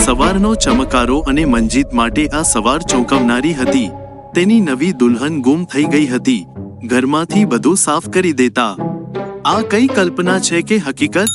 સવારનો ચમકારો અને મંજીત માટે આ સવાર ચોંકાવનારી હતી। તેની નવી દુલ્હન ગુમ થઈ ગઈ હતી। ઘરમાંથી બધું સાફ કરી દેતા। આ કઈ કલ્પના છે કે હકીકત?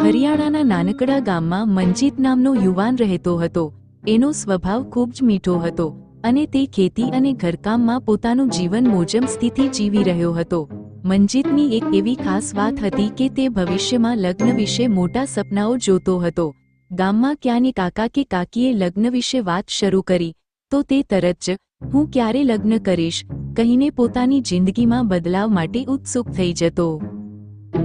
હરિયાણાના નાનકડા ગામમાં મંજીત નામનો યુવાન રહેતો હતો। એનો સ્વભાવ ખૂબ જ મીઠો હતો અને તે ખેતી અને ઘરકામમાં પોતાનું જીવન મોજમસ્તીથી જીવી રહ્યો હતો। મંજીતની એક એવી ખાસ વાત હતી કે તે ભવિષ્યમાં લગ્ન વિશે મોટા સપનાઓ જોતો હતો। ગામમાં ક્યાંની કાકા કે કાકીએ લગ્ન વિશે વાત શરૂ કરી તો તે તરત જ હું ક્યારે લગ્ન કરીશ કહીને પોતાની જિંદગીમાં બદલાવ માટે ઉત્સુક થઈ જતો।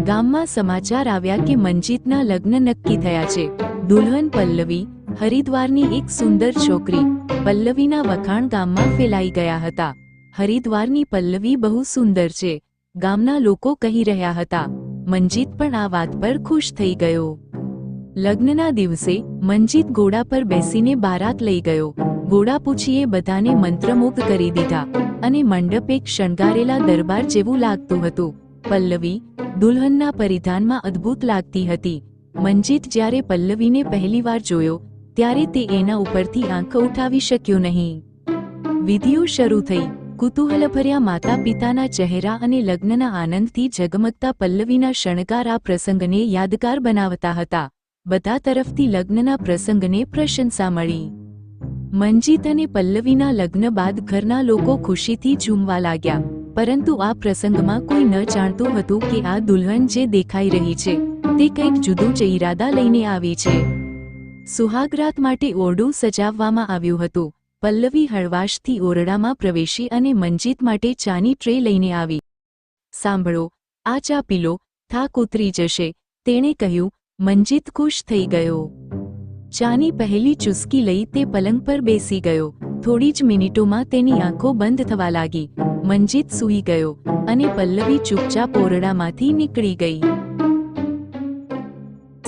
ગામમાં સમાચાર આવ્યા કે મંજીતના લગ્ન નક્કી થયા છે। દુલ્હન પલ્લવી, હરિદ્વારની એક સુંદર છોકરી। પલ્લવીના વખાણ ગામમાં ફેલાઈ ગયા હતા। હરિદ્વારની પલ્લવી બહુ સુંદર છે, ગામના લોકો કહી રહ્યા હતા। મંજીત પણ આ વાત પર ખુશ થઈ ગયો। લગ્નના દિવસે મંજીત ઘોડા પર બેસીને બારાત લઈ ગયો। ઘોડા પૂછીએ બધાને મંત્રમુગ્ધ કરી દીધા અને મંડપ એક શણગારેલા દરબાર જેવું લાગતું હતું। પલ્લવી દુલ્હનના પરિધાનમાં અદ્ભુત લાગતી હતી। મંજીત જ્યારે પલ્લવીને પહેલીવાર જોયો ત્યારે તે એના ઉપરથી આંખ ઉઠાવી શક્યો નહીં। વિધિઓ શરૂ થઈ। કુતૂહલભર્યા માતા પિતાના ચહેરા અને લગ્નના આનંદથી ઝગમગતા પલ્લવીના શણગાર આ પ્રસંગને યાદગાર બનાવતા હતા। બધા તરફથી લગ્નના પ્રસંગને પ્રશંસા મળી। મંજીત અને પલ્લવીના લગ્ન બાદ ઘરના લોકો ખુશીથી ઝૂમવા લાગ્યા। પરંતુ આ પ્રસંગમાં કોઈ ન જાણતું હતું કે આ દુલ્હન જે દેખાઈ રહી છે તે કંઈક જુદું જ ઈરાદા લઈને આવી છે। સુહાગરાત માટે ઓરડું સજાવવામાં આવ્યું હતું। પલ્લવી હળવાશથી ઓરડામાં પ્રવેશી અને મંજીત માટે ચાની ટ્રે લઈને આવી। સાંભળો, આ ચા પી લો, થાક ઉતરી જશે, તેણે કહ્યું। મંજીત ખુશ થઈ ગયો। ચાની પહેલી ચુસ્કી લઈ તે પલંગ પર બેસી ગયો। થોડી જ મિનિટોમાં તેની આંખો બંધ થવા લાગી। મંજીત સૂઈ ગયો અને પલ્લવી ચૂપચાપ ઓરડામાંથી નીકળી ગઈ।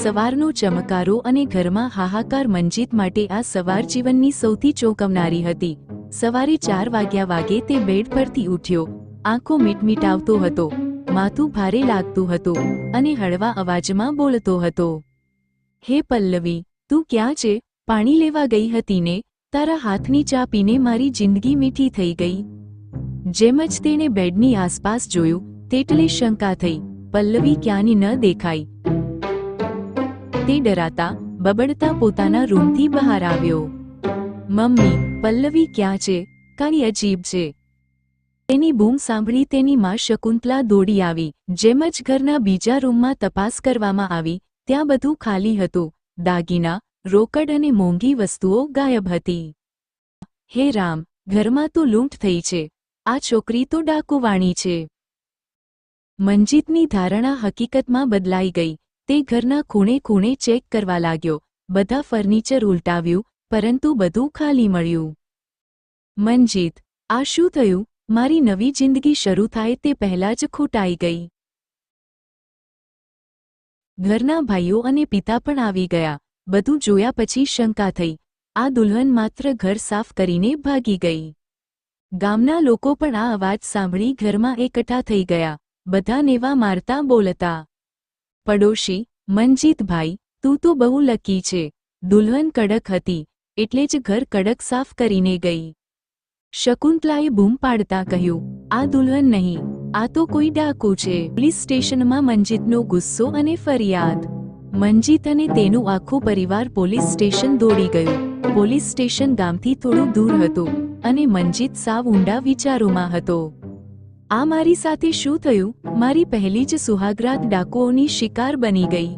સવારનો ચમકારો અને ઘરમાં હાહાકાર મંજીત માટે આ સવાર જીવનની સૌથી ચોંકાવનારી હતી। સવારે 4 વાગે તે બેડ પરથી ઉઠ્યો। આંખો મીટમીટાવતો હતો, માથું ભારે લાગતું હતું અને હળવા અવાજમાં બોલતો હતો, હે પલ્લવી, તું ક્યાં છે? પાણી લેવા ગઈ હતી ને? તારા હાથની ચા પીને મારી જિંદગી મીઠી થઈ ગઈ। જેમ જ તેણે બેડની આસપાસ જોયું તેટલી શંકા થઈ। પલ્લવી ક્યાંની ન દેખાઈ। તે ડરાતા બબડતા પોતાના રૂમથી બહાર આવ્યો। મમ્મી, પલ્લવી ક્યાં છે? કાંઈ અજીબ છે। તેની બૂમ સાંભળી તેની માં શકુંતલા દોડી આવી। જેમ જ ઘરના બીજા રૂમમાં તપાસ કરવામાં આવી ત્યાં બધું ખાલી હતું। દાગીના, રોકડ અને મોંઘી વસ્તુઓ ગાયબ હતી। હે રામ, ઘરમાં તો લૂંટ થઈ છે। આ છોકરી તો ડાકુવાણી છે। મંજીતની ધારણા હકીકતમાં બદલાઈ ગઈ। તે ઘરના ખૂણે ખૂણે ચેક કરવા લાગ્યો। બધા ફર્નિચર ઉલટાવ્યું પરંતુ બધું ખાલી મળ્યું। મંજીત, આ શું થયું? મારી નવી જિંદગી શરૂ થાય તે પહેલા જ ખૂટાઈ ગઈ। ઘરના ભાઈઓ અને પિતા પણ આવી ગયા। બધું જોયા પછી શંકા થઈ। આ દુલ્હન માત્ર ઘર સાફ કરીને ભાગી ગઈ। ગામના લોકો પણ આ અવાજ સાંભળી ઘરમાં એકઠા થઈ ગયા। બધા નેવા મારતા બોલતા, પડોશી, મંજીતભાઈ, તું તો બહુ લકી છે। દુલ્હન કડક હતી એટલે જ ઘર કડક સાફ કરીને ગઈ। શકુંતલાએ બૂમ પાડતા કહ્યું, આ દુલ્હન નહીં, આ તો કોઈ ડાકુ છે। પોલીસ સ્ટેશનમાં મંજીતનો ગુસ્સો અને ફરિયાદ। મંજીત અને તેનું આખું પરિવાર પોલીસ સ્ટેશન દોડી ગયું। પોલીસ સ્ટેશન ગામથી થોડું દૂર હતું અને મંજીત સાવ ઊંડા વિચારોમાં હતો। આ મારી સાથે શું થયું? મારી પહેલી જ સુહાગરાત ડાકુઓની શિકાર બની ગઈ।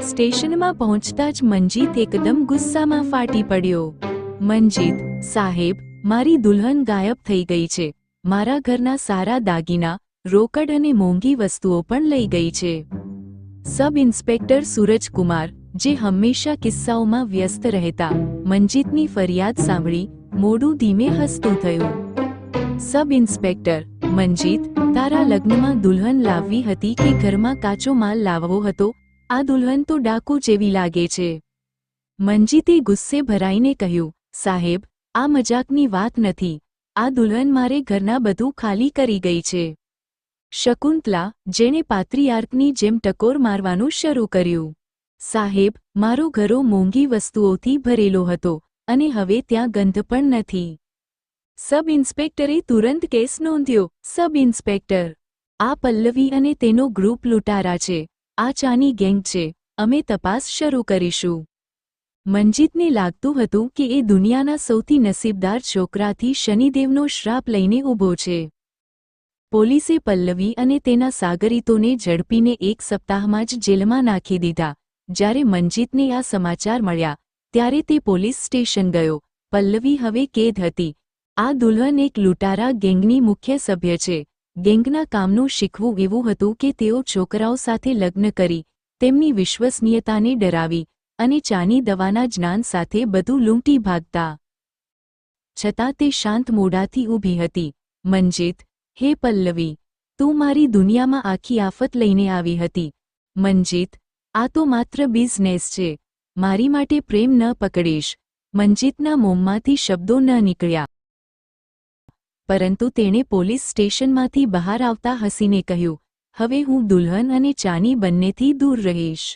સ્ટેશનમાં પહોંચતા જ મંજીત એકદમ ગુસ્સામાં ફાટી પડ્યો। મંજીત સાહેબ, મારી દુલ્હન ગાયબ થઈ ગઈ છે। મારા ઘરના સારા દાગીના, રોકડ અને મોંઘી વસ્તુઓ પણ લઈ ગઈ છે। સબ ઇન્સ્પેક્ટર સૂરજકુમાર, જે હંમેશા કિસ્સાઓમાં વ્યસ્ત રહેતા, મંજીતની ફરિયાદ સાંભળી મોઢું ધીમે હસતું થયું। સબ ઇન્સ્પેક્ટર, મંજીત, તારા લગ્નમાં દુલ્હન લાવવી હતી કે ઘરમાં કાચો માલ લાવવો હતો? આ દુલ્હન તો ડાકુ જેવી લાગે છે। મંજીતે ગુસ્સે ભરાઈને કહ્યું, સાહેબ, આ મજાકની વાત નથી। આ દુલ્હન મારે ઘરના બધું ખાલી કરી ગઈ છે। શકુંતલા, જેણે પાત્રીયાર્કની જેમ ટકોર મારવાનું શરૂ કર્યું। સાહેબ, મારો ઘરો મોંઘી વસ્તુઓથી ભરેલો હતો અને હવે ત્યાં ગંધ પણ નથી. સબ ઇન્સ્પેક્ટરે તુરંત કેસ નોંધ્યો. સબ ઇન્સ્પેક્ટર, આ પલ્લવી અને તેનો ગ્રુપ લૂંટારા છે. આ ચાની ગેંગ છે. અમે તપાસ શરૂ કરીશું. મંજીતને લાગતું હતું કે એ દુનિયાના સૌથી નસીબદાર છોકરાથી શનિદેવનો શ્રાપ લઈને ઊભો છે. પોલીસે પલ્લવી અને તેના સાગરીતોને ઝડપીને 1 સપ્તાહમાં જ જેલમાં નાખી દીધા. જ્યારે મંજીતને આ સમાચાર મળ્યા ત્યારે તે પોલીસ સ્ટેશન ગયો. પલ્લવી હવે કેદ હતી. આ દુલ્હન એક લૂંટારા ગેંગની મુખ્ય સભ્ય છે. ગેંગના કામનું શીખવું એવું હતું કે તેઓ છોકરાઓ સાથે લગ્ન કરી તેમની વિશ્વસનીયતાને ડરાવી અને ચાની દવાના જ્ઞાન સાથે બધું લૂંટી ભાગતા. છતાં તે શાંત મોઢાથી ઊભી હતી. મંજીત, હે પલ્લવી, તું મારી દુનિયામાં આખી આફત લઈને આવી હતી. મંજીત, આ તો માત્ર બિઝનેસ છે. મારી માટે પ્રેમ ન પકડીશ. મંજીતના મોંમાંથી શબ્દો ન નીકળ્યા. પરંતુ તેણે પોલીસ સ્ટેશનમાંથી બહાર આવતા હસીને કહ્યું, હવે હું દુલ્હન અને ચાની બંનેથી દૂર રહીશ.